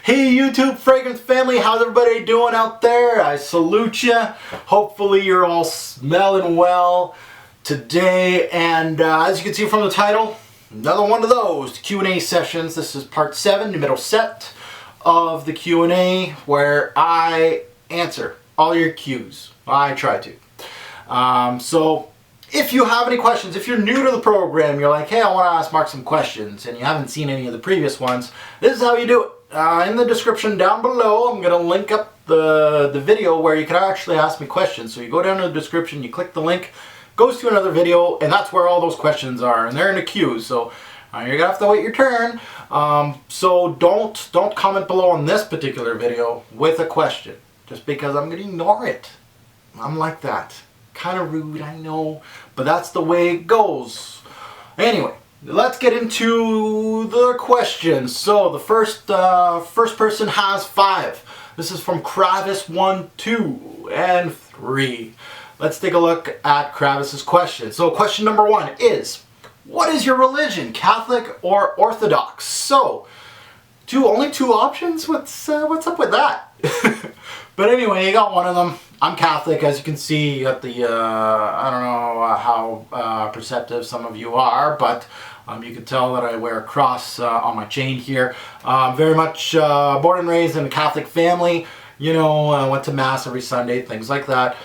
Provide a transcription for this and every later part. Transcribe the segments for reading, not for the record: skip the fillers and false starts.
Hey YouTube fragrance family, how's everybody doing out there? I salute you. Hopefully you're all smelling well today, and as you can see from the title, another one of those Q&A sessions. This is part 7, the middle set of the Q&A, where I answer all your Qs. I try to. So if you have any questions, if you're new to the program, you're like, hey, I want to ask Mark some questions, and you haven't seen any of the previous ones, this is how you do it. In the description down below, I'm going to link up the video where you can actually ask me questions. So you go down to the description, you click the link, goes to another video, and that's where all those questions are, and they're in the queue. So you're going to have to wait your turn. So don't comment below on this particular video with a question, just because I'm going to ignore it. I'm like that. Kind of rude, I know, but that's the way it goes. Anyway, let's get into the questions. So the first person has 5. This is from Kravis 1, 2, and 3. Let's take a look at Kravis's question. So question number 1 is, what is your religion, Catholic or Orthodox? So only 2 options. What's up with that? But anyway, you got one of them. I'm Catholic, as you can see. You got the, I don't know how perceptive some of you are, but you can tell that I wear a cross on my chain here. Very much born and raised in a Catholic family. You know, went to Mass every Sunday, things like that.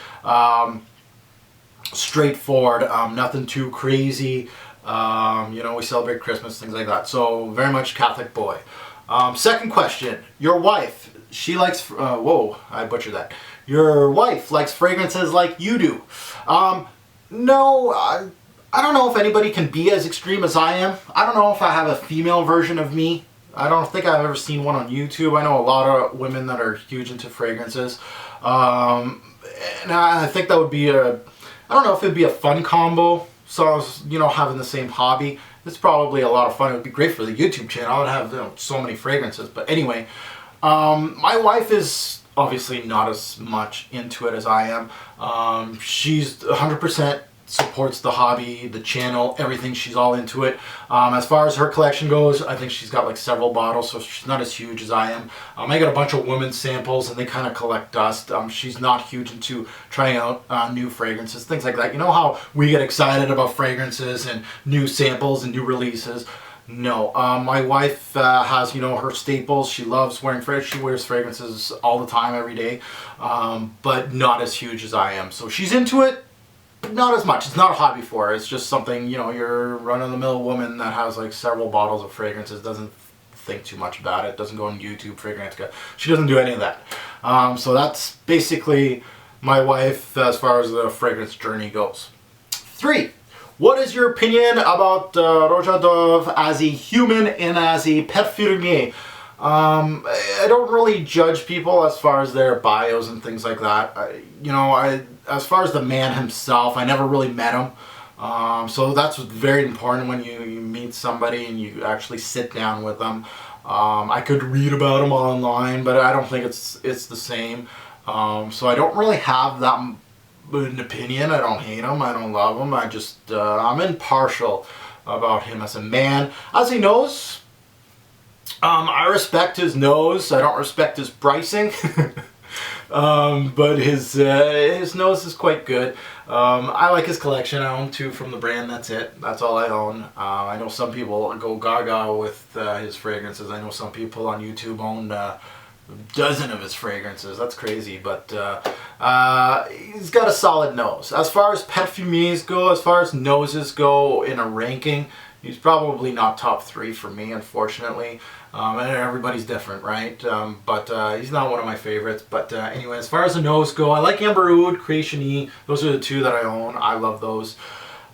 Straightforward, nothing too crazy. You know, we celebrate Christmas, things like that. So, very much Catholic boy. Second question, your wife. She likes, whoa, I butchered that. Your wife likes fragrances like you do. No, I don't know if anybody can be as extreme as I am. I don't know if I have a female version of me. I don't think I've ever seen one on YouTube. I know a lot of women that are huge into fragrances. And I think that would be I don't know if it'd be a fun combo. So, you know, having the same hobby. It's probably a lot of fun. It would be great for the YouTube channel. I would have, you know, so many fragrances. But anyway, my wife is obviously not as much into it as I am. She's 100% supports the hobby, the channel, everything. She's all into it. As far as her collection goes, I think she's got like several bottles, so she's not as huge as I am. I got a bunch of women's samples, and they kind of collect dust. She's not huge into trying out new fragrances, things like that. You know how we get excited about fragrances and new samples and new releases? No, my wife has, you know, her staples. She loves wearing fragrances. She wears fragrances all the time, every day, but not as huge as I am. So she's into it, but not as much. It's not a hobby for her. It's just something, you know, your run-of-the-mill woman that has like several bottles of fragrances doesn't think too much about it. Doesn't go on YouTube, fragrance. She doesn't do any of that. So that's basically my wife as far as the fragrance journey goes. 3. What is your opinion about Roja Dove as a human and as a perfumier? I don't really judge people as far as their bios and things like that. As far as the man himself, I never really met him. So that's very important when you meet somebody and you actually sit down with them. I could read about him online, but I don't think it's the same. So I don't really have that an opinion. I don't hate him. I don't love him. I just, I'm impartial about him as a man. As he knows, I respect his nose. I don't respect his pricing. But his nose is quite good. I like his collection. I own 2 from the brand. That's it. That's all I own. I know some people go gaga with his fragrances. I know some people on YouTube own a dozen of his fragrances. That's crazy, but he's got a solid nose. As far as perfumiers go, as far as noses go in a ranking, he's probably not top 3 for me, unfortunately. And everybody's different, right? But he's not one of my favorites. But anyway, as far as the nose go, I like Amber Oud, Q16.Fragrance. Those are the 2 that I own. I love those.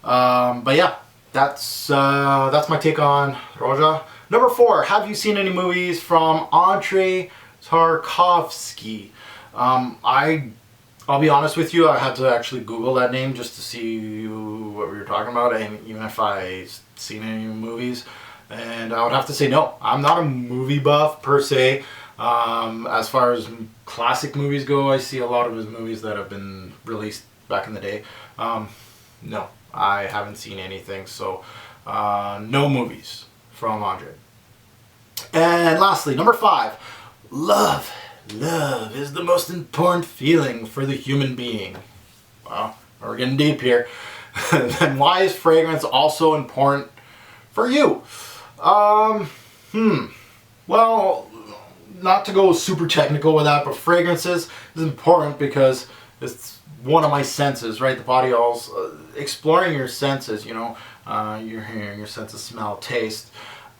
But yeah, that's my take on Roja. Number 4, have you seen any movies from Andrey Tarkovsky? I'll be honest with you, I had to actually Google that name just to see what we were talking about, and even if I've seen any movies, and I would have to say no. I'm not a movie buff per se. As far as classic movies go, I see a lot of his movies that have been released back in the day. No, I haven't seen anything, so no movies from Andrey. And lastly, number 5. Love. Love is the most important feeling for the human being. Well, we're getting deep here. Then why is fragrance also important for you? Well, not to go super technical with that, but fragrances is important because it's one of my senses, right? The body also exploring your senses, you know, your hearing, your sense of smell, taste,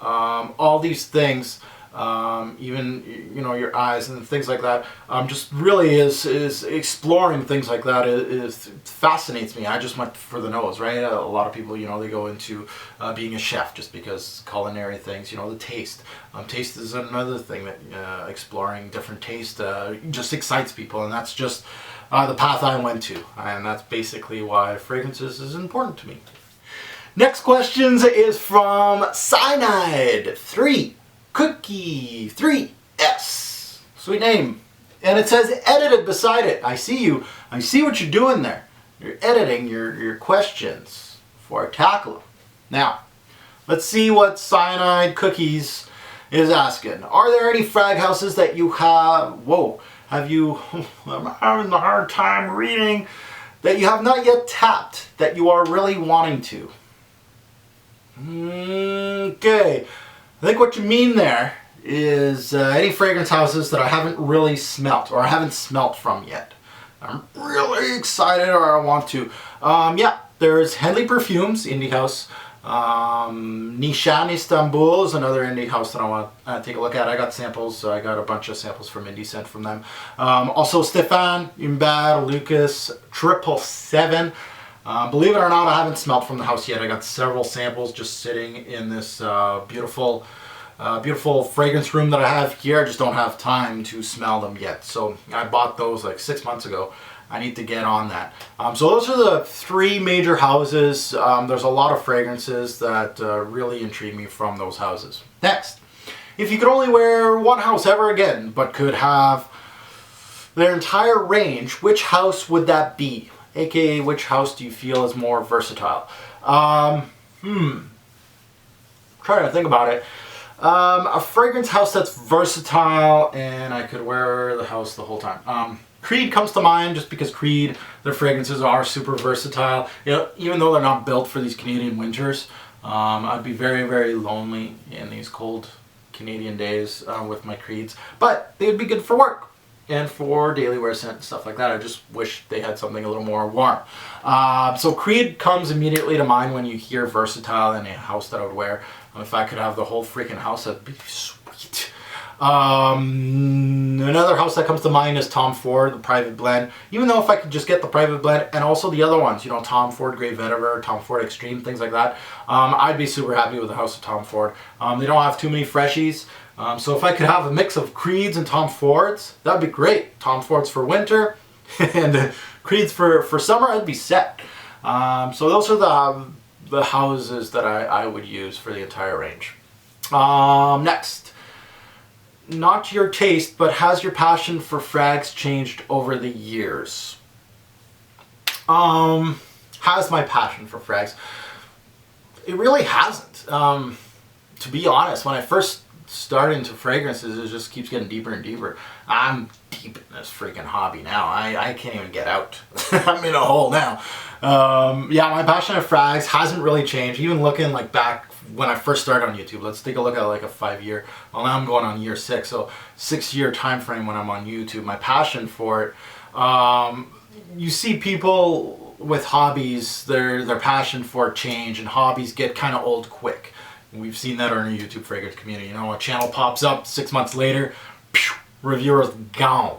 all these things, even, you know, your eyes and things like that, just really is exploring things like that is fascinates me. I just went for the nose, right? A lot of people, you know, they go into being a chef just because culinary things, you know, the taste. Taste is another thing that exploring different taste just excites people, and that's just the path I went to, and that's basically why fragrances is important to me. Next questions is from Cyanide 3 Cookie 3S. Sweet name. And it says edited beside it. I see you. I see what you're doing there. You're editing your questions before I tackle them. Now, let's see what Cyanide Cookies is asking. Are there any frag houses that you have... Whoa. Have you... I'm having a hard time reading. That you have not yet tapped. That you are really wanting to. Okay. I think what you mean there is any fragrance houses that I haven't really smelt or I haven't smelt from yet. I'm really excited or I want to. Yeah, there's Henley Perfumes, indie house. Nishan Istanbul is another indie house that I want to take a look at. I got samples, so I got a bunch of samples from indie sent from them. Also Stefan, Umbar, Lucas, 777. Believe it or not, I haven't smelled from the house yet. I got several samples just sitting in this beautiful fragrance room that I have here. I just don't have time to smell them yet. So I bought those like 6 months ago. I need to get on that. So those are the three major houses. There's a lot of fragrances that really intrigue me from those houses. Next, if you could only wear one house ever again, but could have their entire range, which house would that be? AKA, which house do you feel is more versatile? Trying to think about it. A fragrance house that's versatile and I could wear the house the whole time. Creed comes to mind just because Creed, their fragrances are super versatile. You know, even though they're not built for these Canadian winters, I'd be very, very lonely in these cold Canadian days with my Creeds. But they would be good for work and for daily wear scent and stuff like that. I just wish they had something a little more warm. So Creed comes immediately to mind when you hear versatile in a house that I would wear. If I could have the whole freaking house, that'd be sweet. Another house that comes to mind is Tom Ford, the Private Blend. Even though if I could just get the Private Blend and also the other ones, you know, Tom Ford Grey Vetiver, Tom Ford Extreme, things like that, I'd be super happy with the house of Tom Ford. They don't have too many freshies. So if I could have a mix of Creeds and Tom Fords, that'd be great. Tom Fords for winter and Creeds for summer, I'd be set. So those are the houses that I would use for the entire range. Next, not your taste, but has your passion for frags changed over the years? Has my passion for frags? It really hasn't. To be honest, when I first started into fragrances, it just keeps getting deeper and deeper. I'm deep in this freaking hobby now. I can't even get out. I'm in a hole now. Yeah, my passion for frags hasn't really changed. Even looking like back when I first started on YouTube, let's take a look at like a 5-year. Well, now I'm going on year 6, so 6-year time frame when I'm on YouTube. My passion for it. You see people with hobbies, their passion for change and hobbies get kind of old quick. We've seen that in our YouTube fragrance community. You know, a channel pops up 6 months later, pew, reviewer's gone.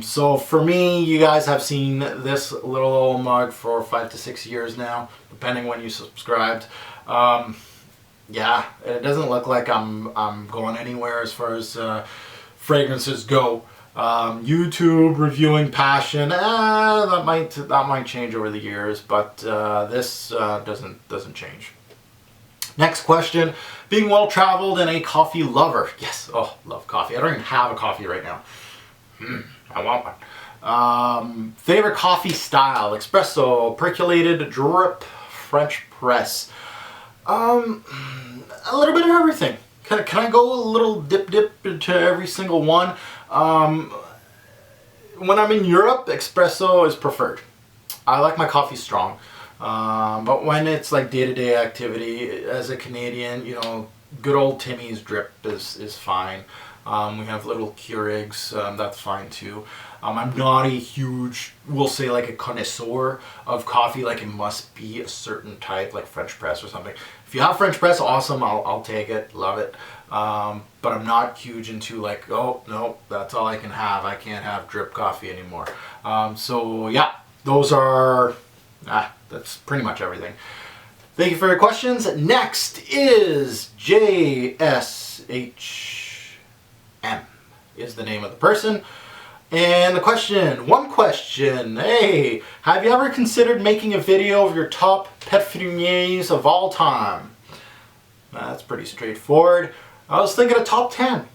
So for me, you guys have seen this little old mug for 5 to 6 years now, depending when you subscribed. Yeah, it doesn't look like I'm going anywhere as far as fragrances go. YouTube reviewing passion, that might change over the years, but this doesn't change. Next question, being well traveled and a coffee lover. Yes, oh, love coffee. I don't even have a coffee right now. I want one. Favorite coffee style, espresso, percolated, drip, French press. A little bit of everything. can I go a little dip into every single one? When I'm in Europe, espresso is preferred. I like my coffee strong. But when it's like day-to-day activity, as a Canadian, you know, good old Timmy's drip is fine. We have little Keurigs, that's fine too. I'm not a huge, we'll say like a connoisseur of coffee, like it must be a certain type, like French press or something. If you have French press, awesome, I'll take it, love it. But I'm not huge into like, oh, no, that's all I can have. I can't have drip coffee anymore. So yeah, those are, that's pretty much everything. Thank you for your questions. Next is JSHM is the name of the person. And the question, one question, hey, have you ever considered making a video of your top parfumers of all time? That's pretty straightforward. I was thinking a top 10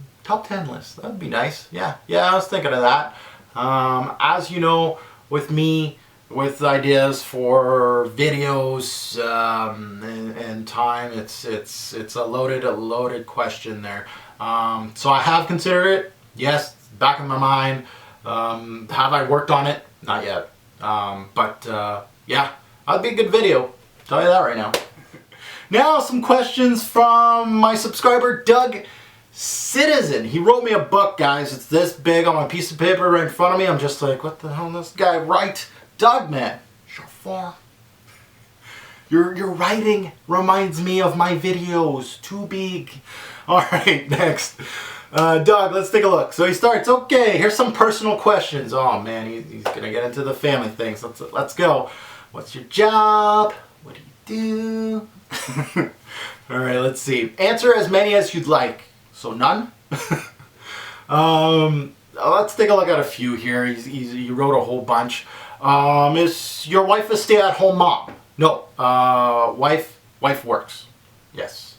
list. That'd be nice. Yeah, I was thinking of that. As you know, with me, with ideas for videos and time, it's a loaded question there. So I have considered it. Yes, back in my mind. Have I worked on it? Not yet. But yeah, that'd be a good video. I'll tell you that right now. Now some questions from my subscriber Doug Citizen. He wrote me a book, guys. It's this big on a piece of paper right in front of me. I'm just like, what the hell does this guy write? Doug, man, your writing reminds me of my videos. Too big. All right, next. Doug, let's take a look. So he starts, okay, here's some personal questions. Oh man, he's gonna get into the family things. Let's go. What's your job? What do you do? All right, let's see. Answer as many as you'd like. So none? Let's take a look at a few here. He wrote a whole bunch. Is your wife a stay-at-home mom? No. Wife works. Yes.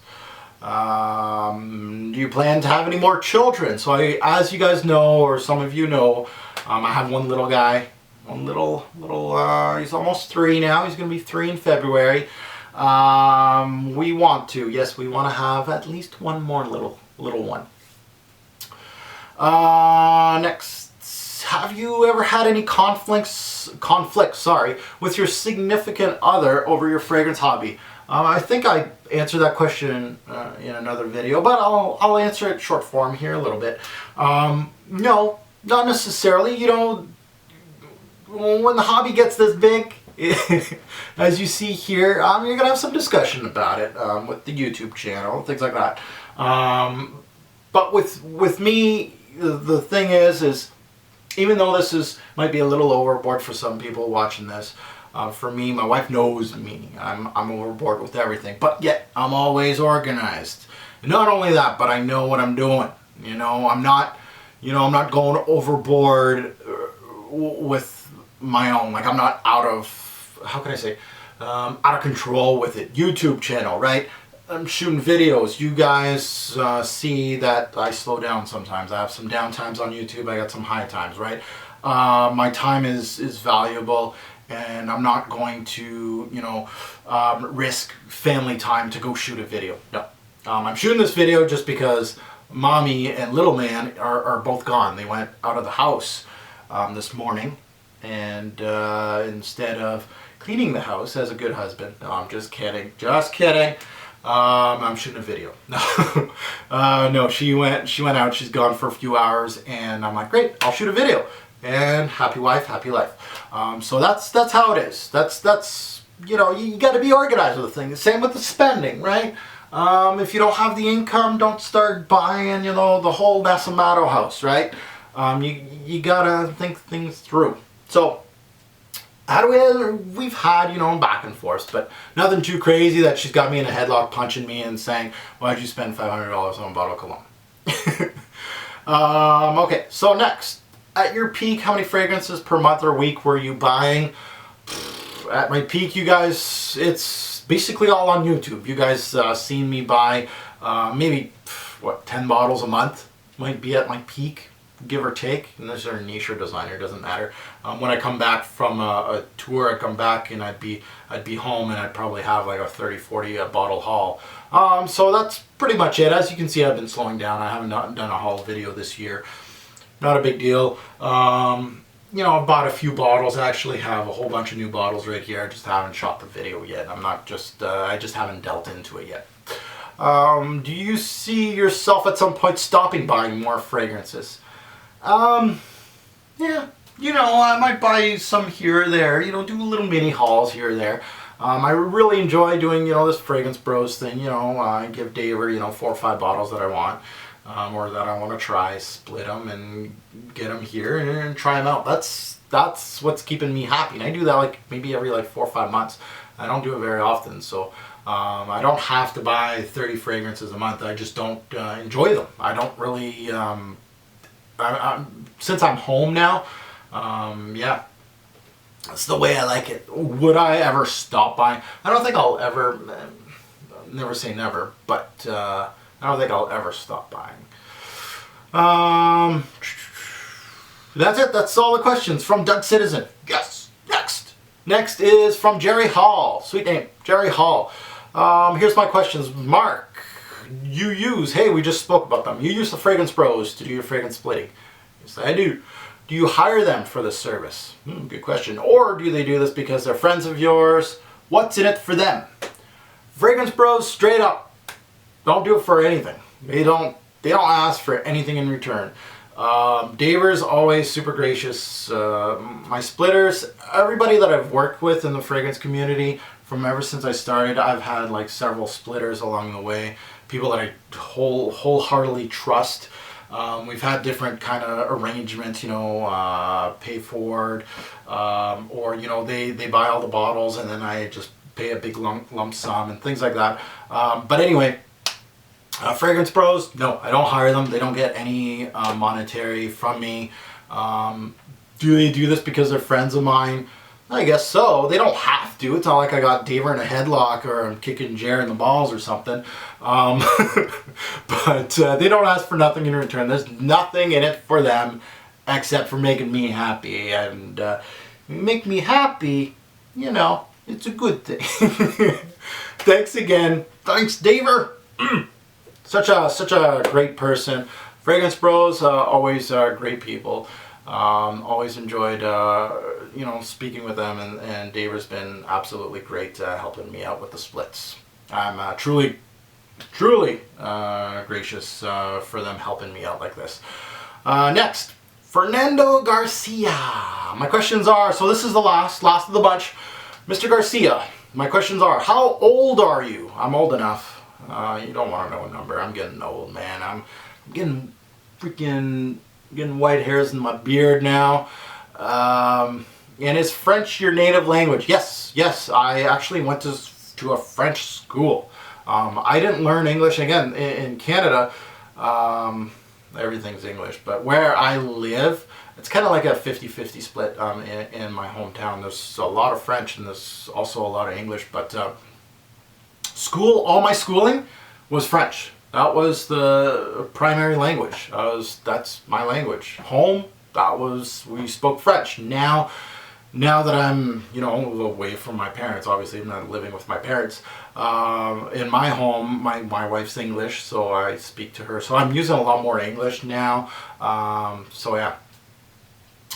Do you plan to have any more children? So as you guys know, or some of you know, I have one little guy. One little, he's almost 3 now. He's going to be 3 in February. We want to have at least one more little one. Next. Have you ever had any conflicts, with your significant other over your fragrance hobby? I think I answered that question in another video, but I'll answer it short form here a little bit. No, not necessarily. You know, when the hobby gets this big, as you see here, you're gonna have some discussion about it with the YouTube channel, things like that. But with me, the thing is even though this might be a little overboard for some people watching this, for me, my wife knows me. I'm overboard with everything, but yet I'm always organized. And not only that, but I know what I'm doing. You know, I'm not going overboard with my own. Like I'm not out of, how can I say, out of control with it. YouTube channel, right? I'm shooting videos. You guys see that I slow down sometimes. I have some down times on YouTube. I got some high times, right? My time is valuable, and I'm not going to, risk family time to go shoot a video. No. I'm shooting this video just because Mommy and little man are both gone. They went out of the house this morning, and instead of cleaning the house as a good husband, no, I'm just kidding. I'm shooting a video. No, she went out. She's gone for a few hours, and I'm like, great, I'll shoot a video. And happy wife, happy life. So that's how it is. That's you got to be organized with the thing. Same with the spending, right? If you don't have the income, don't start buying, the whole Massamato house, right? You gotta think things through. So. We've had, back and forth, but nothing too crazy that she's got me in a headlock punching me and saying, why'd you spend $500 on a bottle of cologne? Okay, so next, at your peak, how many fragrances per month or week were you buying? At my peak, you guys, it's basically all on YouTube. You guys seen me buy maybe, 10 bottles a month might be at my peak. give or take. And this is a niche or designer, doesn't matter. When I come back from a tour, I come back and I'd be home, and I'd probably have like a 30-40 bottle haul. So that's pretty much it. As you can see, I've been slowing down. I haven't done a haul video this year. Not a big deal. You know, I've bought a few bottles. I actually have a whole bunch of new bottles right here. I just haven't shot the video yet. I just haven't dealt into it yet. Do you see yourself at some point stopping buying more fragrances? Yeah, you know, I might buy some here or there, you know, do little mini hauls here or there. I really enjoy doing, you know, this Fragrance Bros thing, you know. I give Dave, you know, 4 or 5 bottles that I want. Or that I want to try, split them and get them here and try them out. That's what's keeping me happy. And I do that like maybe every like 4 or 5 months. I don't do it very often, so I don't have to buy 30 fragrances a month. I just don't enjoy them. I don't really. Since I'm home now, yeah, that's the way I like it. Would I ever stop buying? I don't think I'll ever. Never say never, but. I don't think I'll ever stop buying. That's it. That's all the questions from Doug Citizen. Yes. Next is from Jerry Hall. Sweet name, Jerry Hall. Here's my questions. Mark, hey, we just spoke about them. You use the Fragrance Bros to do your fragrance splitting. Yes, I do. Do you hire them for this service? Good question. Or do they do this because they're friends of yours? What's in it for them? Fragrance Bros, straight up. Don't do it for anything. They don't ask for anything in return. Daver's always super gracious. My splitters, everybody that I've worked with in the fragrance community, from ever since I started, I've had like several splitters along the way. People that I wholeheartedly trust. We've had different kind of arrangements, you know, pay forward, or you know, they buy all the bottles and then I just pay a big lump sum and things like that. But anyway. Fragrance Bros, no, I don't hire them. They don't get any monetary from me. Do they do this because they're friends of mine? I guess so. They don't have to. It's not like I got Daver in a headlock or I'm kicking Jer in the balls or something. But they don't ask for nothing in return. There's nothing in it for them except for making me happy. And make me happy, you know, it's a good thing. Thanks again. Thanks, Daver. Such a great person. Fragrance Bros, always great people. Always enjoyed you know, speaking with them, and Daver's been absolutely great helping me out with the splits. I'm truly gracious for them helping me out like this. Next, Fernando Garcia. My questions are, so this is the last of the bunch. Mr. Garcia, my questions are, how old are you? I'm old enough. You don't want to know a number. I'm getting old, man. I'm getting getting white hairs in my beard now. And is French your native language? Yes. I actually went to a French school. I didn't learn English. Again, in Canada, everything's English. But where I live, it's kind of like a 50-50 split in my hometown. There's a lot of French and there's also a lot of English. But all my schooling was French. That was the primary language. That's my language. Home, we spoke French. Now that I'm, away from my parents, obviously I'm not living with my parents, in my home, my wife's English, so I speak to her. So I'm using a lot more English now. So yeah.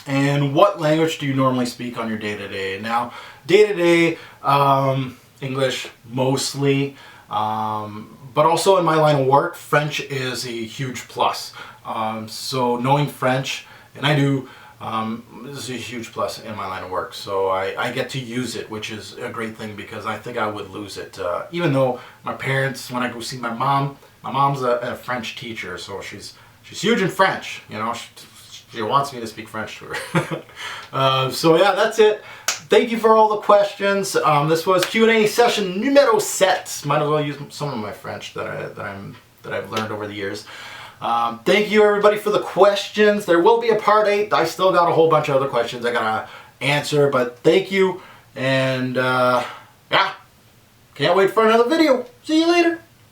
And what language do you normally speak on your day-to-day? Now, day-to-day, English mostly, but also in my line of work, French is a huge plus. So knowing French, and I do, this is a huge plus in my line of work. So I get to use it, which is a great thing because I think I would lose it. Even though my parents, when I go see my mom's a French teacher, so she's huge in French. She wants me to speak French to her. So yeah, that's it. Thank you for all the questions. This was Q&A session numero 7. Might as well use some of my French that I've learned over the years. Thank you everybody for the questions. There will be a part 8. I still got a whole bunch of other questions I gotta answer, but thank you. And yeah, can't wait for another video. See you later.